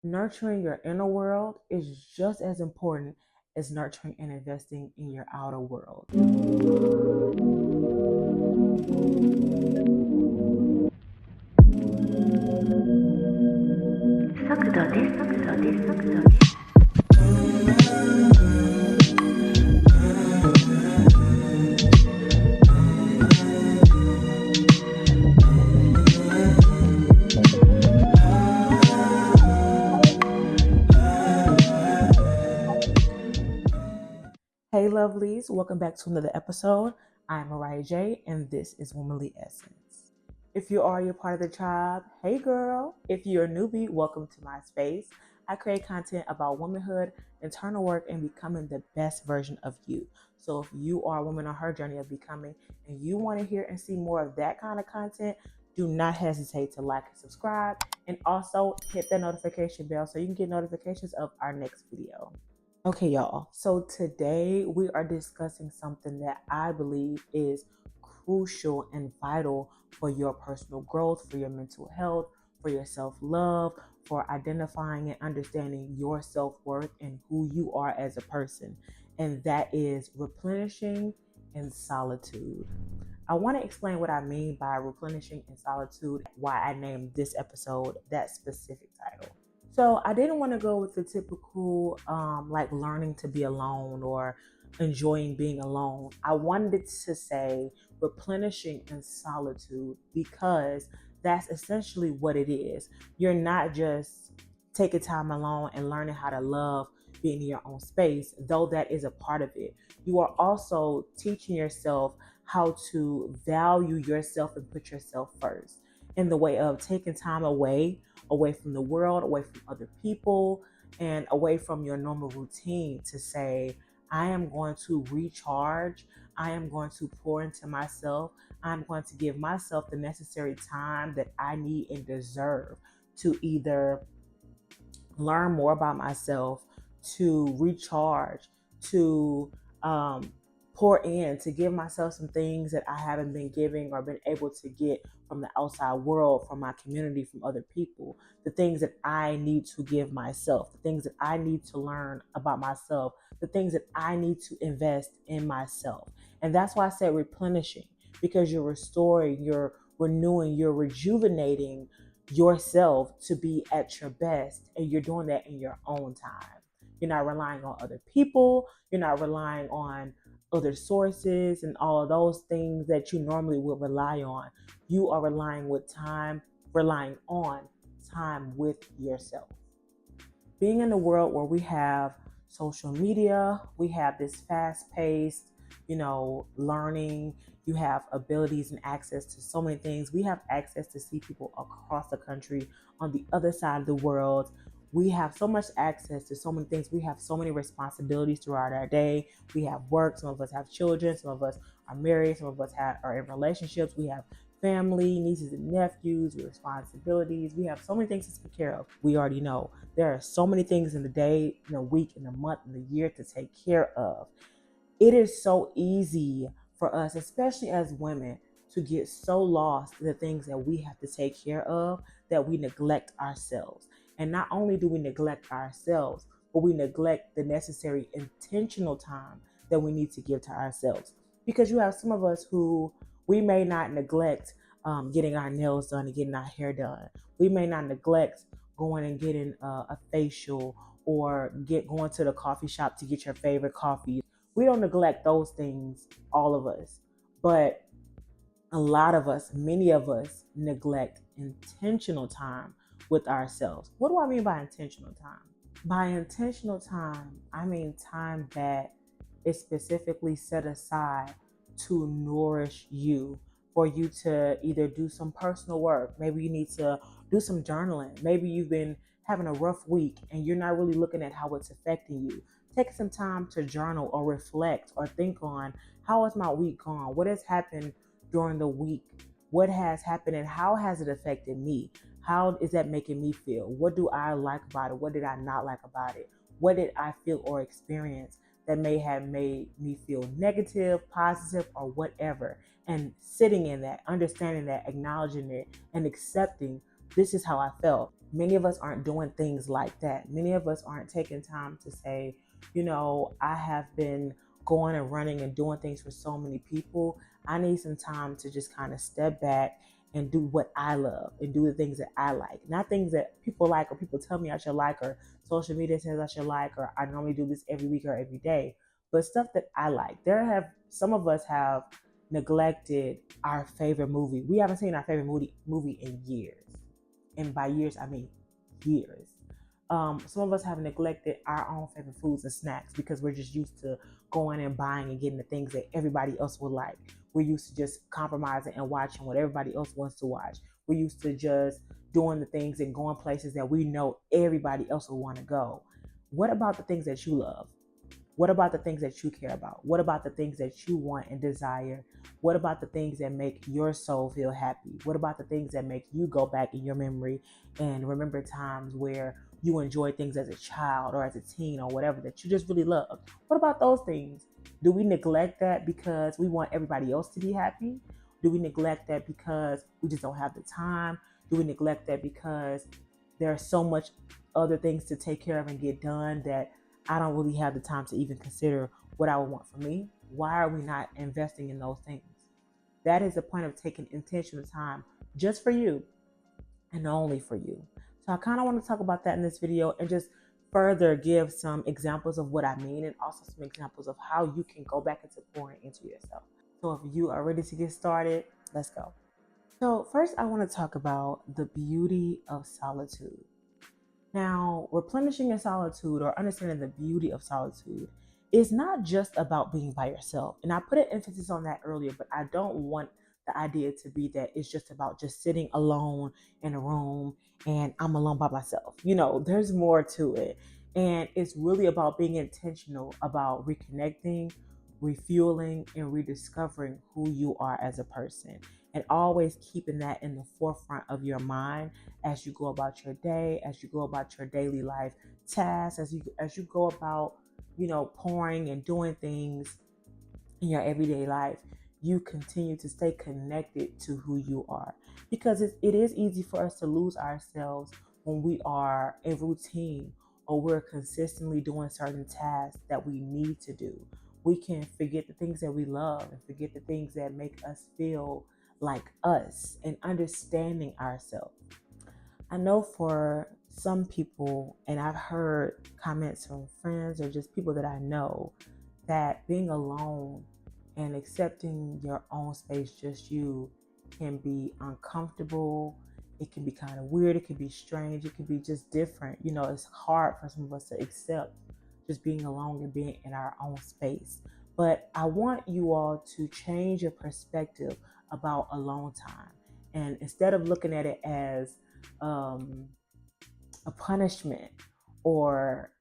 Nurturing your inner world is just as important as nurturing and investing in your outer world. Hey lovelies, welcome back to another episode. I'm Mariah J, and this is Womanly Essence. If you are a part of the tribe, hey girl. If you're a newbie, welcome to my space. I create content about womanhood, internal work, and becoming the best version of you. So if you are a woman on her journey of becoming and you want to hear and see more of that kind of content, do not hesitate to like and subscribe, and also hit that notification bell so you can get notifications of our next video. Okay, y'all. So today we are discussing something that I believe is crucial and vital for your personal growth, for your mental health, for your self-love, for identifying and understanding your self-worth and who you are as a person. And that is replenishing in solitude. I want to explain what I mean by replenishing in solitude, why I named this episode that specific title. So I didn't want to go with the typical like learning to be alone or enjoying being alone. I wanted to say replenishing in solitude because that's essentially what it is. You're not just taking time alone and learning how to love being in your own space, though that is a part of it. You are also teaching yourself how to value yourself and put yourself first in the way of taking time away from the world, away from other people, and away from your normal routine to say, I am going to recharge. I am going to pour into myself. I'm going to give myself the necessary time that I need and deserve to either learn more about myself, to recharge, to pour in, to give myself some things that I haven't been giving or been able to get from the outside world, from my community, from other people, the things that I need to give myself, the things that I need to learn about myself, the things that I need to invest in myself. And that's why I said replenishing, because you're restoring, you're renewing, you're rejuvenating yourself to be at your best, and you're doing that in your own time. You're not relying on other people, you're not relying on other sources and all of those things that you normally would rely on. You are relying on time with yourself. Being in a world where we have social media, we have this fast-paced, learning, you have abilities and access to so many things. We have access to see people across the country, on the other side of the world. We have so much access to so many things. We have so many responsibilities throughout our day. We have work. Some of us have children. Some of us are married. Some of us are in relationships. We have family, nieces and nephews, responsibilities. We have so many things to take care of. We already know there are so many things in the day, in a week, in a month, in the year to take care of. It is so easy for us, especially as women, to get so lost in the things that we have to take care of that we neglect ourselves. And not only do we neglect ourselves, but we neglect the necessary intentional time that we need to give to ourselves. Because you have some of us who we may not neglect getting our nails done and getting our hair done. We may not neglect going and getting a facial or going to the coffee shop to get your favorite coffee. We don't neglect those things, all of us. But a lot of us, many of us, neglect intentional time with ourselves. What do I mean by intentional time? By intentional time, I mean time that is specifically set aside to nourish you, for you to either do some personal work. Maybe you need to do some journaling. Maybe you've been having a rough week and you're not really looking at how it's affecting you. Take some time to journal or reflect or think on, how has my week gone? What has happened during the week? What has happened and how has it affected me? How is that making me feel? What do I like about it? What did I not like about it? What did I feel or experience that may have made me feel negative, positive, or whatever? And sitting in that, understanding that, acknowledging it, and accepting, this is how I felt. Many of us aren't doing things like that. Many of us aren't taking time to say, I have been going and running and doing things for so many people. I need some time to just kind of step back and do what I love and do the things that I like. Not things that people like or people tell me I should like or social media says I should like or I normally do this every week or every day, but stuff that I like. Some of us have neglected our favorite movie. We haven't seen our favorite movie in years. And by years, I mean years. Some of us have neglected our own favorite foods and snacks because we're just used to going and buying and getting the things that everybody else would like. We're used to just compromising and watching what everybody else wants to watch. We're used to just doing the things and going places that we know everybody else will want to go. What about the things that you love? What about the things that you care about? What about the things that you want and desire? What about the things that make your soul feel happy? What about the things that make you go back in your memory and remember times where you enjoyed things as a child or as a teen or whatever that you just really loved? What about those things? Do we neglect that because we want everybody else to be happy? Do we neglect that because we just don't have the time? Do we neglect that because there's so much other things to take care of and get done that I don't really have the time to even consider what I would want for me? Why are we not investing in those things? That is the point of taking intentional time just for you and only for you. So I kind of want to talk about that in this video and just further give some examples of what I mean and also some examples of how you can go back into pouring into yourself. So if you are ready to get started, let's go. So first I want to talk about the beauty of solitude. Now, replenishing in solitude or understanding the beauty of solitude is not just about being by yourself. And I put an emphasis on that earlier, but I don't want the idea to be that it's just about just sitting alone in a room and I'm alone by myself. There's more to it. And it's really about being intentional about reconnecting, refueling, and rediscovering who you are as a person. And always keeping that in the forefront of your mind as you go about your day, as you go about your daily life tasks, as you go about, pouring and doing things in your everyday life, you continue to stay connected to who you are. Because it is easy for us to lose ourselves when we are in routine or we're consistently doing certain tasks that we need to do. We can forget the things that we love and forget the things that make us feel like us and understanding ourselves. I know for some people, and I've heard comments from friends or just people that I know, that being alone and accepting your own space, just you, can be uncomfortable. It can be kind of weird. It can be strange. It can be just different. It's hard for some of us to accept just being alone and being in our own space. But I want you all to change your perspective about alone time. And instead of looking at it as a punishment or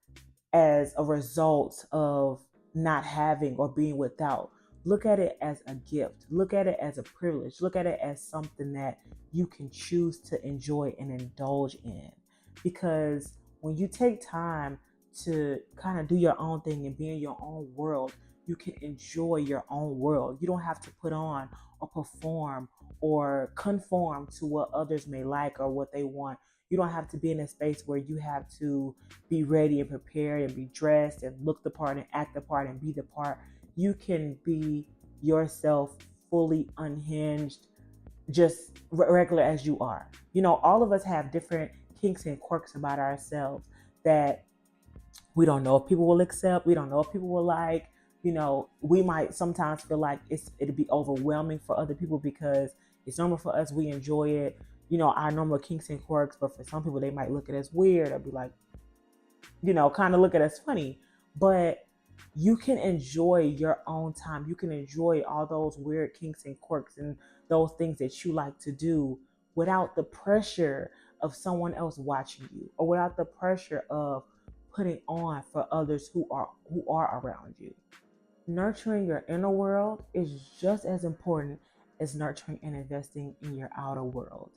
as a result of not having or being without, look at it as a gift. Look at it as a privilege. Look at it as something that you can choose to enjoy and indulge in. Because when you take time to kind of do your own thing and be in your own world, you can enjoy your own world. You don't have to put on or perform or conform to what others may like or what they want. You don't have to be in a space where you have to be ready and prepared and be dressed and look the part and act the part and be the part. You can be yourself, fully unhinged, just regular as you are. All of us have different kinks and quirks about ourselves that we don't know if people will accept. We don't know if people will like. We might sometimes feel like it'll be overwhelming for other people because it's normal for us. We enjoy it. Our normal kinks and quirks, but for some people, they might look at us weird or be like, kind of look at us funny. But you can enjoy your own time. You can enjoy all those weird kinks and quirks and those things that you like to do without the pressure of someone else watching you or without the pressure of putting on for others who are around you. Nurturing your inner world is just as important as nurturing and investing in your outer world.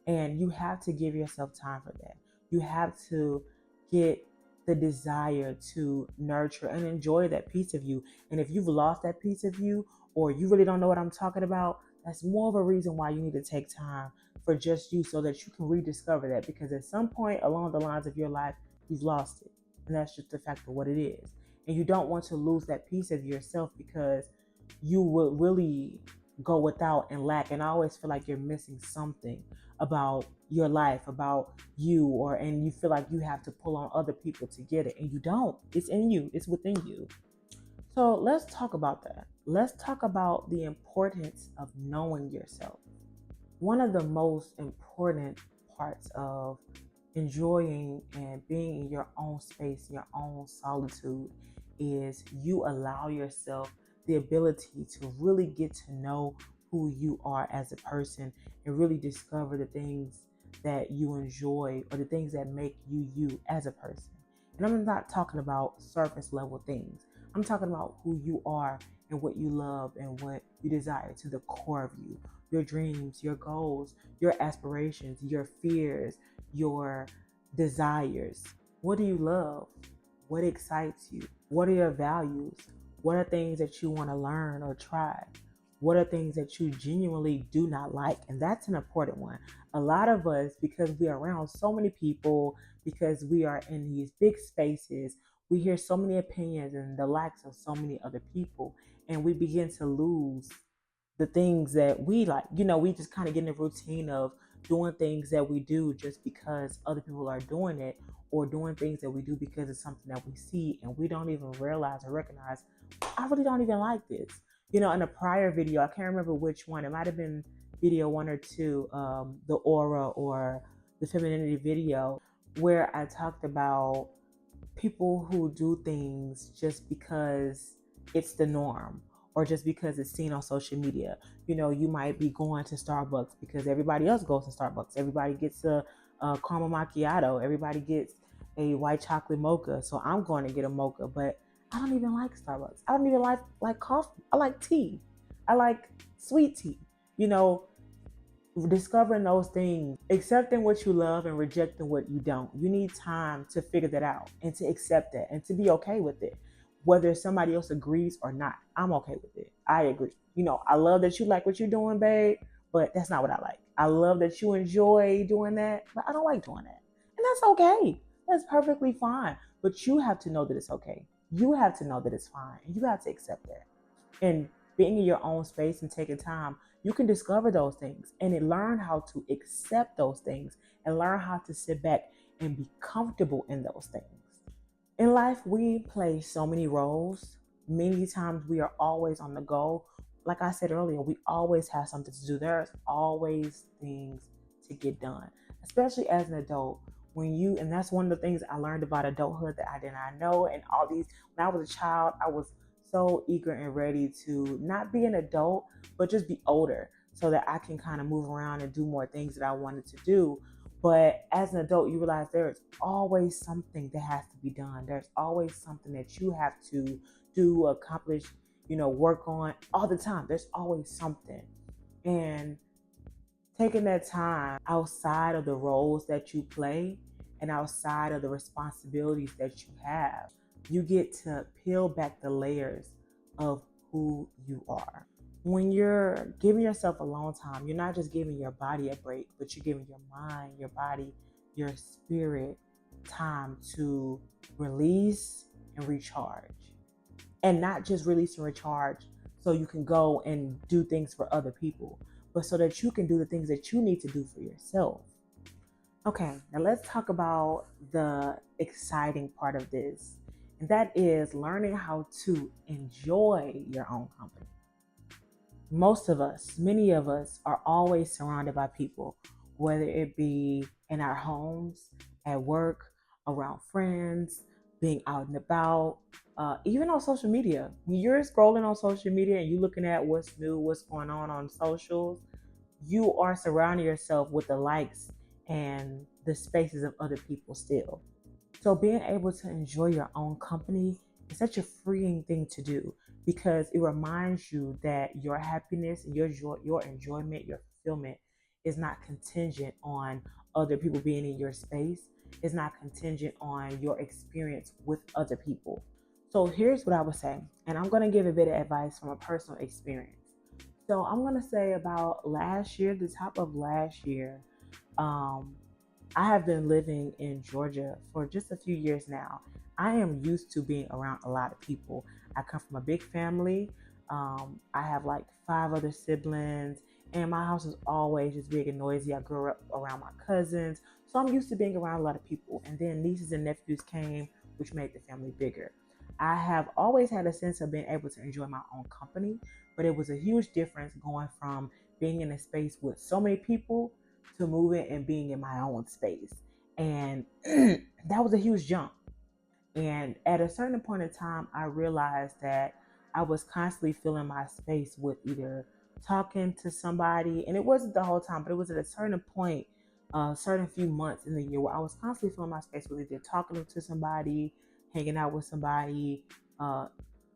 And you have to give yourself time for that. You have to get the desire to nurture and enjoy that piece of you. And if you've lost that piece of you or you really don't know what I'm talking about, that's more of a reason why you need to take time for just you so that you can rediscover that, because at some point along the lines of your life, you've lost it. And that's just the fact of what it is. And you don't want to lose that piece of yourself, because you will really go without and lack and always feel like you're missing something about your life, about you, or and you feel like you have to pull on other people to get it, and you don't. It's in you, it's within you. So let's talk about that. Let's talk about the importance of knowing yourself. One of the most important parts of enjoying and being in your own space, your own solitude, is you allow yourself the ability to really get to know who you are as a person and really discover the things that you enjoy or the things that make you you as a person. And I'm not talking about surface level things. I'm talking about who you are and what you love and what you desire to the core of you. Your dreams, your goals, your aspirations, your fears, your desires. What do you love? What excites you? What are your values? What are things that you want to learn or try? What are things that you genuinely do not like? And that's an important one. A lot of us, because we are around so many people, because we are in these big spaces, we hear so many opinions and the likes of so many other people, and we begin to lose the things that we like. We just kind of get in a routine of doing things that we do just because other people are doing it, or doing things that we do because it's something that we see, and we don't even realize or recognize, I really don't even like this. In a prior video, I can't remember which one, it might have been video 1 or 2, the aura or the femininity video, where I talked about people who do things just because it's the norm, or just because it's seen on social media. You might be going to Starbucks because everybody else goes to Starbucks. Everybody gets a caramel macchiato. Everybody gets a white chocolate mocha. So I'm going to get a mocha, but I don't even like Starbucks. I don't even like coffee. I like tea. I like sweet tea. You know, Discovering those things, accepting what you love and rejecting what you don't. You need time to figure that out and to accept that and to be okay with it. Whether somebody else agrees or not, I'm okay with it. I agree. I love that you like what you're doing, babe, but that's not what I like. I love that you enjoy doing that, but I don't like doing that. And that's okay. That's perfectly fine. But you have to know that it's okay. You have to know that it's fine. And you have to accept that. And being in your own space and taking time, you can discover those things and learn how to accept those things and learn how to sit back and be comfortable in those things. In life, we play so many roles. Many times we are always on the go. Like I said earlier, we always have something to do. There's always things to get done, especially as an adult. And that's one of the things I learned about adulthood that I did not know. And all these, when I was a child, I was so eager and ready to not be an adult, but just be older so that I can kind of move around and do more things that I wanted to do. But as an adult, you realize there's always something that has to be done. There's always something that you have to do, accomplish, work on all the time. There's always something. And taking that time outside of the roles that you play and outside of the responsibilities that you have, you get to peel back the layers of who you are. When you're giving yourself alone time, you're not just giving your body a break, but you're giving your mind, your body, your spirit time to release and recharge. And not just release and recharge so you can go and do things for other people, but so that you can do the things that you need to do for yourself. Okay, now let's talk about the exciting part of this, and that is learning how to enjoy your own company. Most of us, many of us, are always surrounded by people, whether it be in our homes, at work, around friends, being out and about, even on social media. When you're scrolling on social media and you're looking at what's new, what's going on socials, you are surrounding yourself with the likes and the spaces of other people still. So being able to enjoy your own company is such a freeing thing to do, because it reminds you that your happiness, your joy, your enjoyment, your fulfillment is not contingent on other people being in your space. It's not contingent on your experience with other people. So here's what I would say, and I'm going to give a bit of advice from a personal experience. So I'm gonna say about last year, the top of last year, um, I have been living in Georgia for just a few years now. I am used to being around a lot of people. I come from a big family. I have like five other siblings, and my house is always just big and noisy. I grew up around my cousins, so I'm used to being around a lot of people. And then nieces and nephews came, which made the family bigger. I have always had a sense of being able to enjoy my own company, but it was a huge difference going from being in a space with so many people to moving and being in my own space. And that was a huge jump. And at a certain point in time, I realized that I was constantly filling my space with either talking to somebody, and it wasn't the whole time, but it was at a certain point, a certain few months in the year where I was constantly filling my space with either talking to somebody, hanging out with somebody. Uh,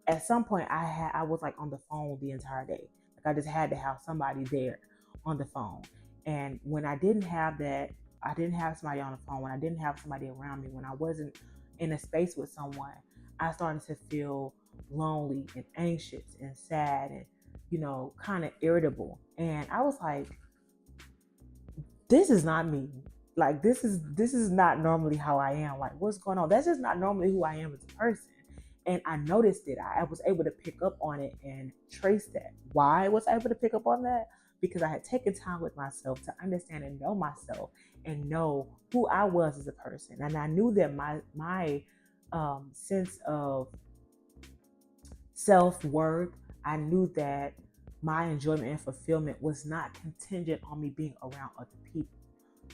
at some point, I was like on the phone the entire day. Like I just had to have somebody there on the phone. And when I didn't have that, I didn't have somebody on the phone. When I didn't have somebody around me, when I wasn't in a space with someone, I started to feel lonely and anxious and sad and, kind of irritable. And I was like, this is not me. Like this is not normally how I am. Like what's going on? That's just not normally who I am as a person. And I noticed it. I was able to pick up on it and trace that. Why was I able to pick up on that? Because I had taken time with myself to understand and know myself and know who I was as a person. And I knew that my sense of self-worth, I knew that my enjoyment and fulfillment was not contingent on me being around other people.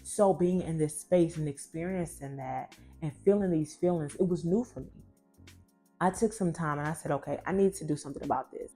So being in this space and experiencing that and feeling these feelings, it was new for me. I took some time and I said, okay, I need to do something about this.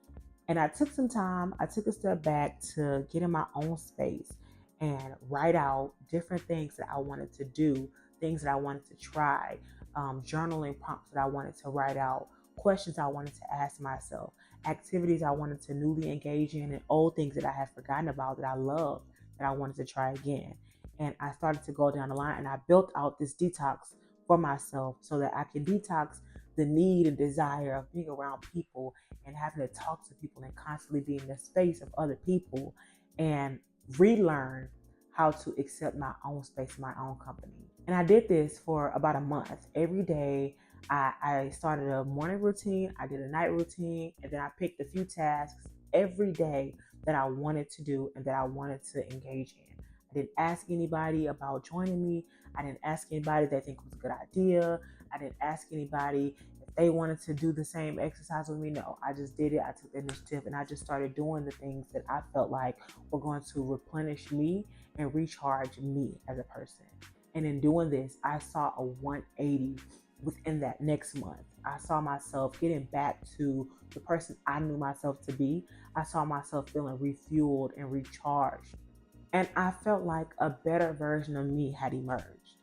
And I took some time, I took a step back to get in my own space and write out different things that I wanted to do, things that I wanted to try, journaling prompts that I wanted to write out, questions I wanted to ask myself, activities I wanted to newly engage in, and old things that I had forgotten about that I loved that I wanted to try again. And I started to go down the line and I built out this detox for myself so that I can detox the need and desire of being around people and having to talk to people and constantly be in the space of other people and relearn how to accept my own space, my own company. And I did this for about a month. Every day, I started a morning routine, I did a night routine, and then I picked a few tasks every day that I wanted to do and that I wanted to engage in. I didn't ask anybody about joining me. I didn't ask anybody that I think was a good idea. I didn't ask anybody if they wanted to do the same exercise with me. No, I just did it. I took the initiative and I just started doing the things that I felt like were going to replenish me and recharge me as a person. And in doing this, I saw a 180 within that next month. I saw myself getting back to the person I knew myself to be. I saw myself feeling refueled and recharged. And I felt like a better version of me had emerged.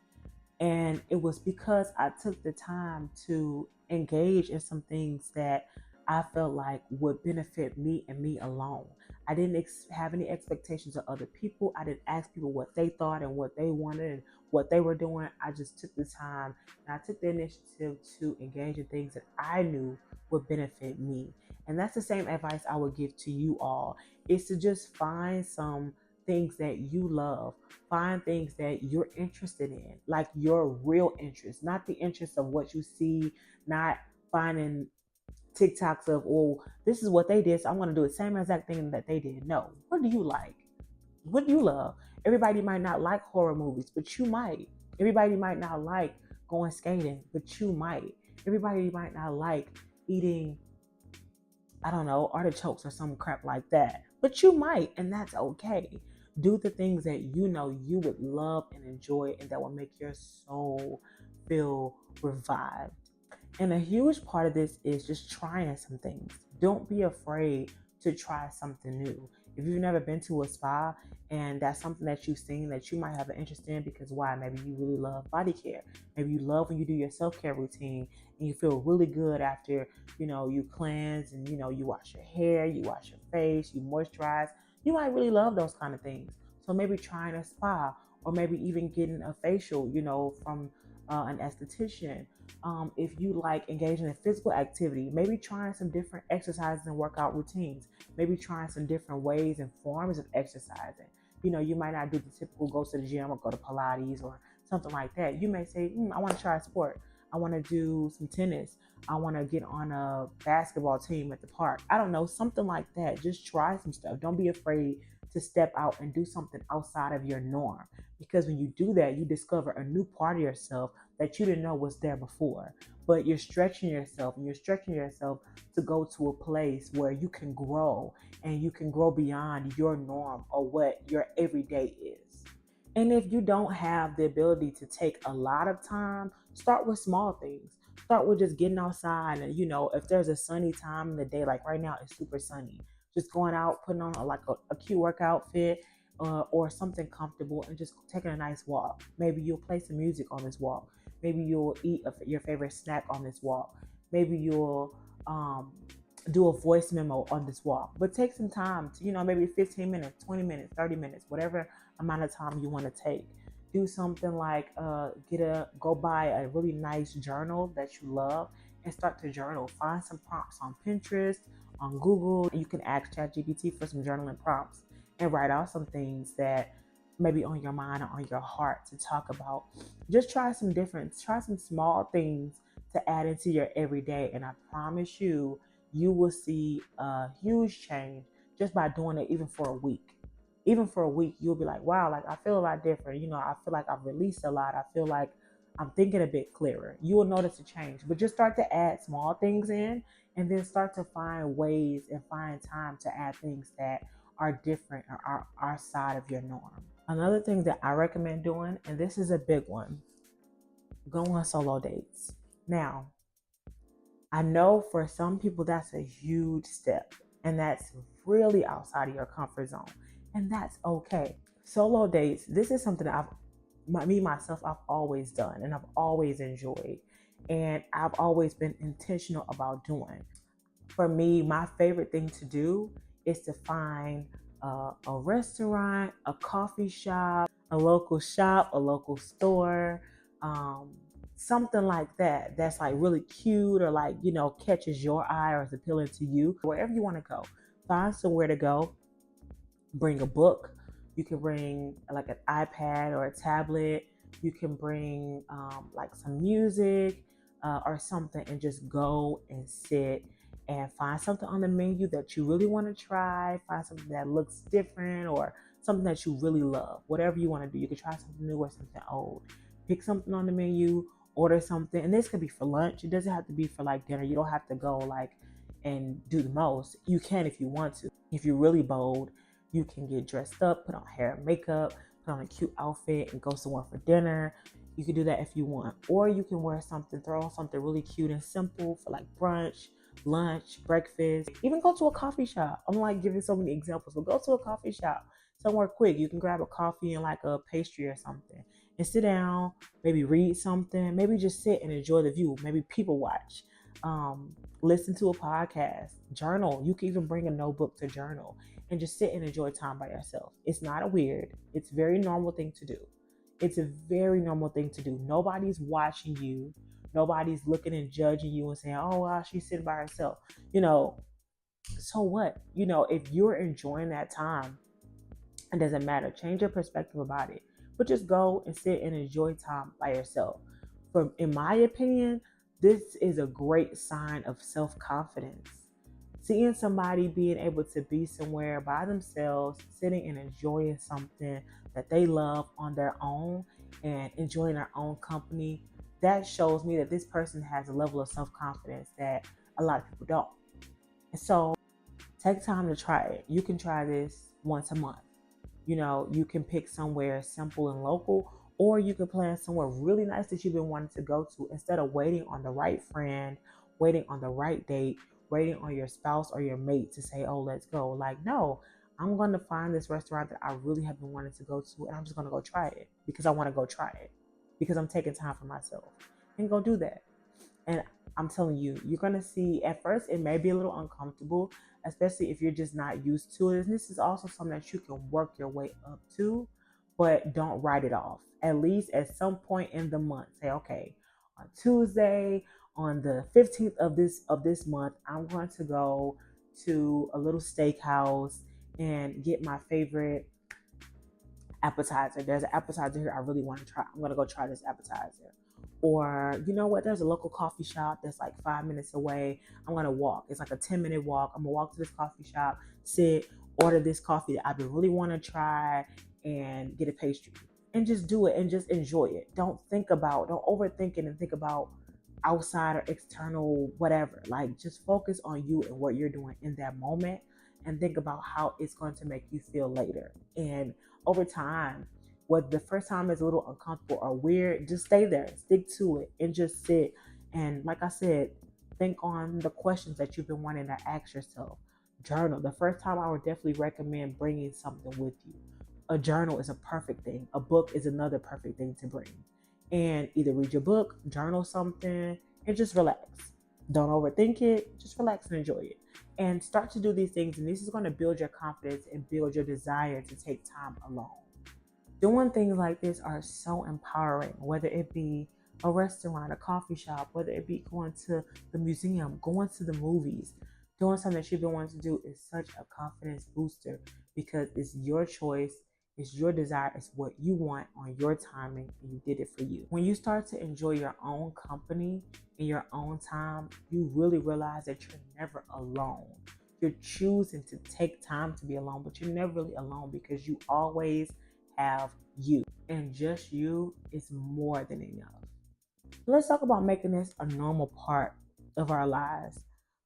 And it was because I took the time to engage in some things that I felt like would benefit me and me alone. I didn't have any expectations of other people. I didn't ask people what they thought and what they wanted and what they were doing. I just took the time and I took the initiative to engage in things that I knew would benefit me. And that's the same advice I would give to you all, is to just find some things that you love. Find things that you're interested in, like your real interest, not the interest of what you see, not finding TikToks of, oh, this is what they did, so I'm going to do the same exact thing that they did. No, what do you like? What do you love? Everybody might not like horror movies, but you might. Everybody might not like going skating, but you might. Everybody might not like eating, I don't know, artichokes or some crap like that. But you might, and that's okay. Do the things that you know you would love and enjoy and that will make your soul feel revived. And a huge part of this is just trying some things. Don't be afraid to try something new. If you've never been to a spa and that's something that you've seen that you might have an interest in, because why? Maybe you really love body care. Maybe you love when you do your self-care routine and you feel really good after, you cleanse and, you wash your hair, you wash your face, you moisturize. You might really love those kind of things. So maybe trying a spa or maybe even getting a facial, from an esthetician. If you like engaging in physical activity, maybe trying some different exercises and workout routines, maybe trying some different ways and forms of exercising. You might not do the typical go to the gym or go to Pilates or something like that. You may say, I want to try a sport. I want to do some tennis. I want to get on a basketball team at the park. I don't know, something like that. Just try some stuff. Don't be afraid to step out and do something outside of your norm. Because when you do that, you discover a new part of yourself that you didn't know was there before. But you're stretching yourself, and you're stretching yourself to go to a place where you can grow, and you can grow beyond your norm or what your everyday is. And if you don't have the ability to take a lot of time, start with small things. Start with just getting outside, and if there's a sunny time in the day, like right now it's super sunny, just going out, putting on a cute workout fit, or something comfortable, and just taking a nice walk. Maybe you'll play some music on this walk. Maybe you'll eat your favorite snack on this walk. Maybe you'll do a voice memo on this walk. But take some time to, maybe 15 minutes, 20 minutes, 30 minutes, whatever amount of time you want to take. Do something like go buy a really nice journal that you love and start to journal. Find some prompts on Pinterest, on Google. You can ask ChatGPT for some journaling prompts and write out some things that maybe on your mind or on your heart to talk about. Just try some small things to add into your everyday, and I promise you will see a huge change just by doing it. Even for a week, you'll be like, wow, like I feel a lot different. I feel like I've released a lot. I feel like I'm thinking a bit clearer. You will notice a change. But just start to add small things in, and then start to find ways and find time to add things that are different or are outside of your norm. Another thing that I recommend doing, and this is a big one, go on solo dates. Now, I know for some people that's a huge step, and that's really outside of your comfort zone, and that's okay. Solo dates, this is something that I've always done, and I've always enjoyed, and I've always been intentional about doing. For me, my favorite thing to do is to find a restaurant, a coffee shop, a local store, something like that that's like really cute, or like catches your eye or is appealing to you. Wherever you want to go, find somewhere to go. Bring a book. You can bring like an iPad or a tablet. You can bring like some music or something, and just go and sit and find something on the menu that you really want to try. Find something that looks different, or something that you really love. Whatever you want to do. You can try something new or something old. Pick something on the menu, order something, and this could be for lunch. It doesn't have to be for like dinner. You don't have to go like and do the most. You can if you want to. If you're really bold, you can get dressed up, put on hair and makeup, put on a cute outfit, and go somewhere for dinner. You can do that if you want. Or you can throw on something really cute and simple for like brunch, lunch, breakfast. Even go to a coffee shop. I'm like giving so many examples, but go to a coffee shop somewhere quick. You can grab a coffee and like a pastry or something, and sit down, maybe read something, maybe just sit and enjoy the view, maybe people watch, listen to a podcast, journal. You can even bring a notebook to journal and just sit and enjoy time by yourself. It's not weird. It's a very normal thing to do. It's a very normal thing to do. Nobody's watching you. Nobody's looking and judging you and saying, oh, wow, she's sitting by herself. So what? If you're enjoying that time, it doesn't matter. Change your perspective about it. But just go and sit and enjoy time by yourself. In my opinion, this is a great sign of self-confidence. Seeing somebody being able to be somewhere by themselves, sitting and enjoying something that they love on their own and enjoying their own company, that shows me that this person has a level of self-confidence that a lot of people don't. And so take time to try it. You can try this once a month. You can pick somewhere simple and local, or you can plan somewhere really nice that you've been wanting to go to, instead of waiting on the right friend, waiting on the right date, waiting on your spouse or your mate to say, oh, let's go. Like, no, I'm going to find this restaurant that I really have been wanting to go to, and I'm just going to go try it because I want to go try it, because I'm taking time for myself, and go do that. And I'm telling you, you're going to see, at first, it may be a little uncomfortable, especially if you're just not used to it. And this is also something that you can work your way up to. but don't write it off. At least at some point in the month, say, okay, on Tuesday, on the 15th of this month, I'm going to go to a little steakhouse and get my favorite appetizer. There's an appetizer here I really want to try. I'm gonna go try this appetizer. Or you know what? There's a local coffee shop that's like 5 minutes away. I'm gonna walk. It's like a 10-minute walk. I'm gonna walk to this coffee shop, sit, order this coffee that I've been really want to try, and get a pastry. And just do it and just enjoy it. Don't overthink it and think about outside or external whatever. Like just focus on you and what you're doing in that moment and think about how it's going to make you feel later. And over time, whether the first time is a little uncomfortable or weird, just stay there, stick to it, and just sit. And like I said, think on the questions that you've been wanting to ask yourself. Journal. The first time, I would definitely recommend bringing something with you. A journal is a perfect thing. A book is another perfect thing to bring. And either read your book, journal something, and just relax. Don't overthink it. Just relax and enjoy it. And start to do these things. And this is going to build your confidence and build your desire to take time alone. Doing things like this are so empowering, whether it be a restaurant, a coffee shop, whether it be going to the museum, going to the movies. Doing something that you've been wanting to do is such a confidence booster because it's your choice, it's your desire, it's what you want on your timing, and you did it for you. When you start to enjoy your own company in your own time, you really realize that you're never alone. You're choosing to take time to be alone, but you're never really alone because you always have you, and just you is more than enough. Let's talk about making this a normal part of our lives.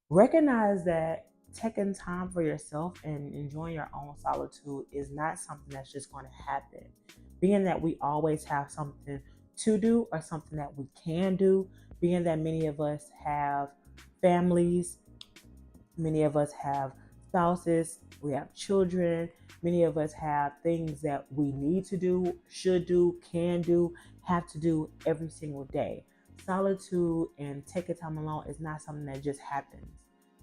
Recognize that taking time for yourself and enjoying your own solitude is not something that's just going to happen. Being that we always have something to do or something that we can do, being that many of us have families, many of us have spouses, we have children, many of us have things that we need to do, should do, can do, have to do every single day. Solitude and taking time alone is not something that just happens.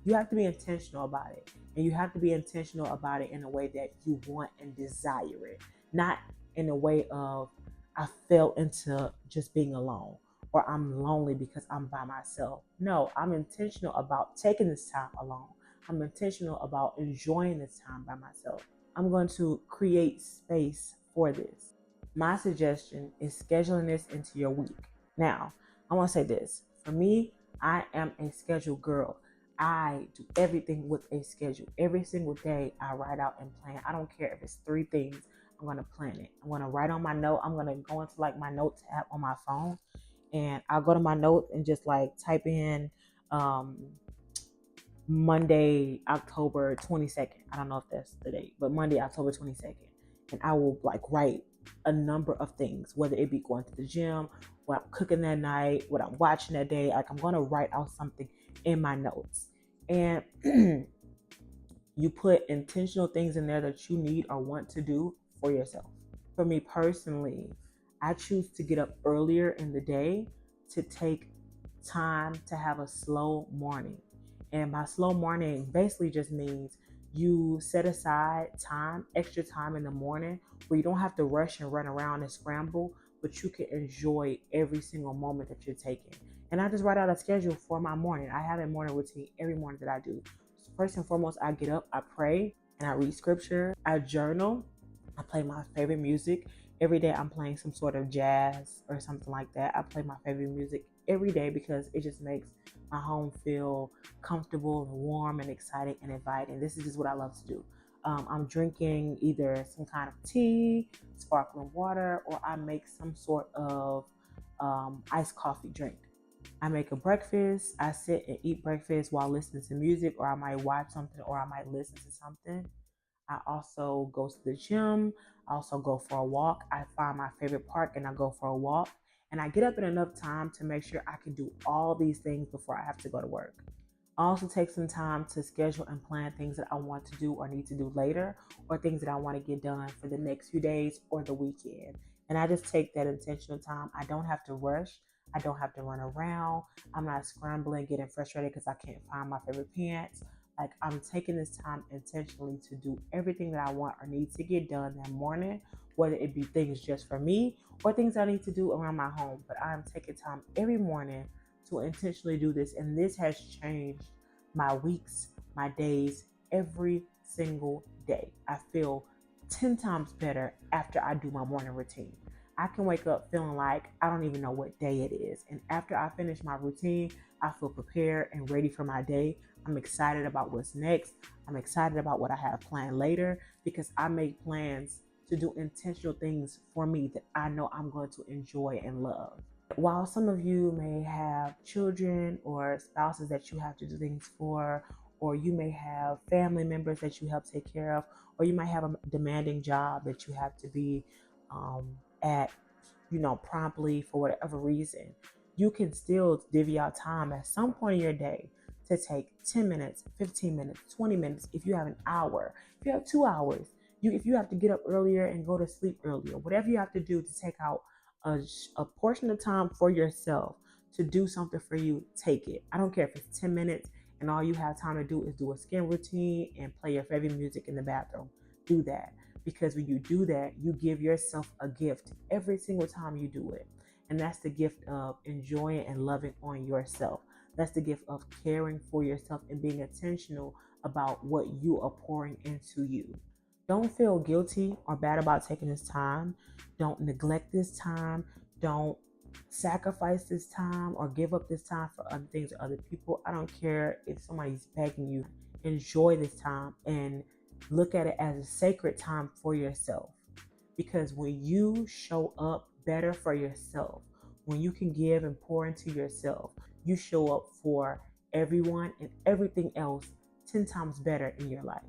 You have to be intentional about it. And you have to be intentional about it in a way that you want and desire it. Not in a way of, I fell into just being alone or I'm lonely because I'm by myself. No, I'm intentional about taking this time alone. I'm intentional about enjoying this time by myself. I'm going to create space for this. My suggestion is scheduling this into your week. Now, I want to say this. For me, I am a scheduled girl. I do everything with a schedule. Every single day, I write out and plan. I don't care if it's 3 things. I'm going to plan it. I'm going to write on my note. I'm going to go into like my notes app on my phone, and I'll go to my notes and just like type in Monday, October 22nd. I don't know if that's the date, but Monday, October 22nd. And I will like write a number of things, whether it be going to the gym, what I'm cooking that night, what I'm watching that day. Like I'm going to write out something in my notes. And you put intentional things in there that you need or want to do for yourself. For me personally, I choose to get up earlier in the day to take time to have a slow morning. And by slow morning basically just means you set aside time, extra time in the morning where you don't have to rush and run around and scramble, but you can enjoy every single moment that you're taking. And I just write out a schedule for my morning. I have a morning routine every morning that I do. First and foremost, I get up, I pray, and I read scripture. I journal. I play my favorite music. Every day I'm playing some sort of jazz or something like that. I play my favorite music every day because it just makes my home feel comfortable and warm and exciting and inviting. This is just what I love to do. I'm drinking either some kind of tea, sparkling water, or I make some sort of iced coffee drink. I make a breakfast. I sit and eat breakfast while listening to music, or I might watch something, or I might listen to something. I also go to the gym. I also go for a walk. I find my favorite park and I go for a walk. And I get up in enough time to make sure I can do all these things before I have to go to work. I also take some time to schedule and plan things that I want to do or need to do later, or things that I want to get done for the next few days or the weekend. And I just take that intentional time. I don't have to rush. I don't have to run around. I'm not scrambling, getting frustrated because I can't find my favorite pants. Like I'm taking this time intentionally to do everything that I want or need to get done that morning whether it be things just for me or things I need to do around my home. But I'm taking time every morning to intentionally do this. And this has changed my weeks, my days, every single day. I feel 10 times better after I do my morning routine. I can wake up feeling like I don't even know what day it is. And after I finish my routine, I feel prepared and ready for my day. I'm excited about what's next. I'm excited about what I have planned later because I make plans to do intentional things for me that I know I'm going to enjoy and love. While some of you may have children or spouses that you have to do things for, or you may have family members that you help take care of, or you might have a demanding job that you have to be at, promptly for whatever reason, you can still divvy out time at some point in your day to take 10 minutes, 15 minutes, 20 minutes. If you have an hour, if you have 2 hours, if you have to get up earlier and go to sleep earlier, whatever you have to do to take out a portion of time for yourself to do something for you, take it. I don't care if it's 10 minutes and all you have time to do is do a skin routine and play your favorite music in the bathroom. Do that. Because when you do that, you give yourself a gift every single time you do it. And that's the gift of enjoying and loving on yourself. That's the gift of caring for yourself and being intentional about what you are pouring into you. Don't feel guilty or bad about taking this time. Don't neglect this time. Don't sacrifice this time or give up this time for other things or other people. I don't care if somebody's begging you. Enjoy this time and look at it as a sacred time for yourself. Because when you show up better for yourself, when you can give and pour into yourself, you show up for everyone and everything else 10 times better in your life.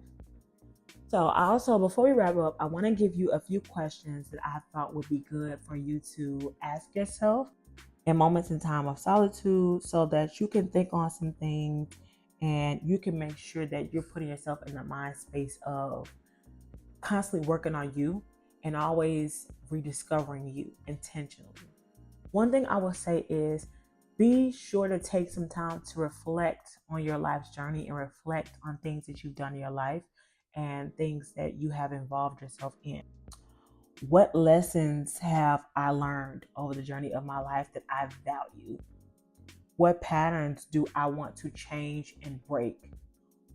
So I also, before we wrap up, I want to give you a few questions that I thought would be good for you to ask yourself in moments in time of solitude so that you can think on some things and you can make sure that you're putting yourself in the mind space of constantly working on you and always rediscovering you intentionally. One thing I will say is be sure to take some time to reflect on your life's journey and reflect on things that you've done in your life and things that you have involved yourself in. What lessons have I learned over the journey of my life that I value? What patterns do I want to change and break?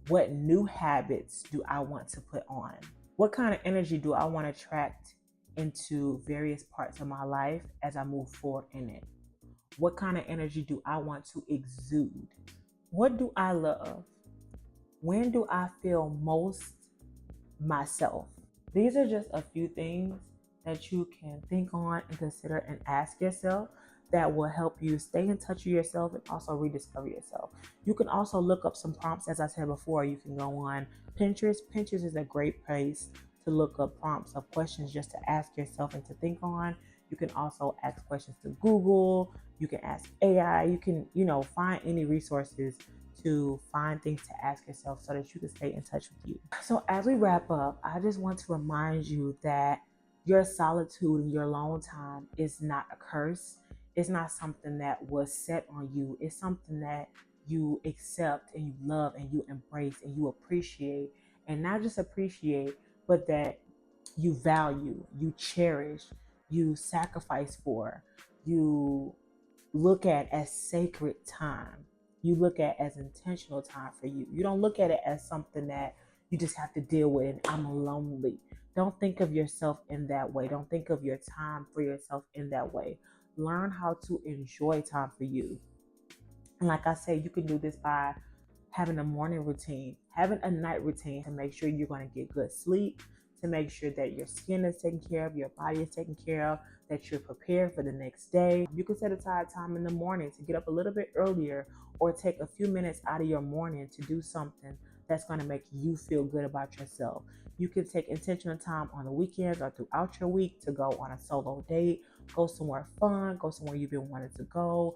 What new habits do I want to put on? What kind of energy do I want to attract into various parts of my life as I move forward in it? What kind of energy do I want to exude? What do I love? When do I feel most myself? These are just a few things that you can think on and consider and ask yourself that will help you stay in touch with yourself and also rediscover yourself. You can also look up some prompts. As I said before, you can go on Pinterest. Pinterest is a great place to look up prompts of questions just to ask yourself and to think on. You can also ask questions to Google. You can ask AI. You can, find any resources to find things to ask yourself so that you can stay in touch with you. So as we wrap up, I just want to remind you that your solitude and your alone time is not a curse. It's not something that was set on you. It's something that you accept and you love and you embrace and you appreciate. And not just appreciate, but that you value, you cherish, you sacrifice for, you look at as sacred time. You look at as intentional time for you. You don't look at it as something that you just have to deal with and I'm lonely. Don't think of yourself in that way. Don't think of your time for yourself in that way. Learn how to enjoy time for you. And like I said, you can do this by having a morning routine, having a night routine to make sure you're going to get good sleep, to make sure that your skin is taken care of, your body is taken care of, that you're prepared for the next day. You can set aside time in the morning to get up a little bit earlier or take a few minutes out of your morning to do something that's going to make you feel good about yourself. You can take intentional time on the weekends or throughout your week to go on a solo date, go somewhere fun, go somewhere you've been wanting to go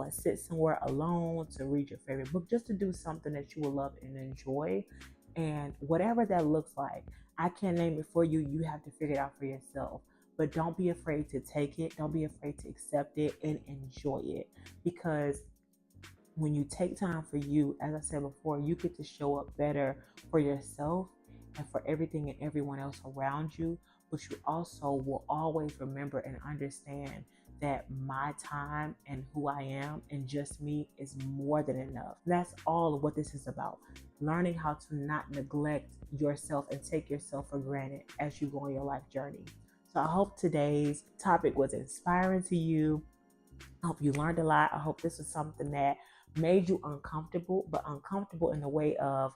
and sit somewhere alone, to read your favorite book, just to do something that you will love and enjoy. And whatever that looks like, I can't name it for you. You have to figure it out for yourself. But don't be afraid to take it. Don't be afraid to accept it and enjoy it. Because when you take time for you, as I said before, you get to show up better for yourself and for everything and everyone else around you. but you also will always remember and understand that my time and who I am and just me is more than enough. That's all of what this is about. Learning how to not neglect yourself and take yourself for granted as you go on your life journey. So I hope today's topic was inspiring to you. I hope you learned a lot. I hope this is something that made you uncomfortable, but uncomfortable in the way of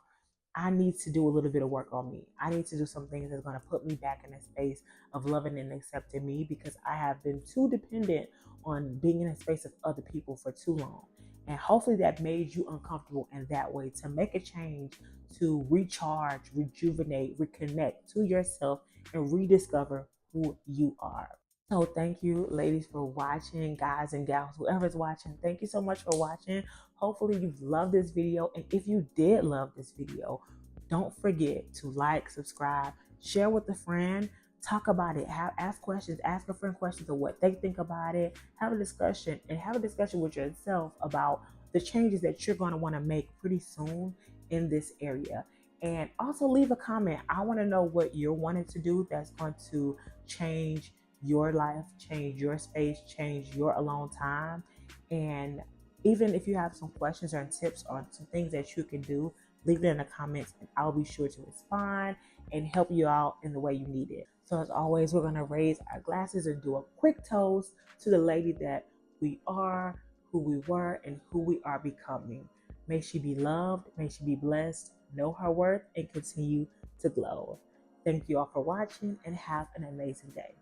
I need to do a little bit of work on me. I need to do some things that's going to put me back in a space of loving and accepting me because I have been too dependent on being in a space of other people for too long. And hopefully that made you uncomfortable in that way to make a change, to recharge, rejuvenate, reconnect to yourself and rediscover who you are. So thank you, ladies, for watching, guys and gals, whoever's watching. Thank you so much for watching. Hopefully you've loved this video. And if you did love this video, don't forget to like, subscribe, share with a friend, talk about it, ask questions, ask a friend questions of what they think about it, have a discussion, and have a discussion with yourself about the changes that you're going to want to make pretty soon in this area. And also leave a comment. I want to know what you're wanting to do that's going to change your life, change your space, change your alone time. And even if you have some questions or tips or some things that you can do, leave it in the comments and I'll be sure to respond and help you out in the way you need it. So as always, we're going to raise our glasses and do a quick toast to the lady that we are, who we were, and who we are becoming. May she be loved, may she be blessed, know her worth, and continue to glow. Thank you all for watching and have an amazing day.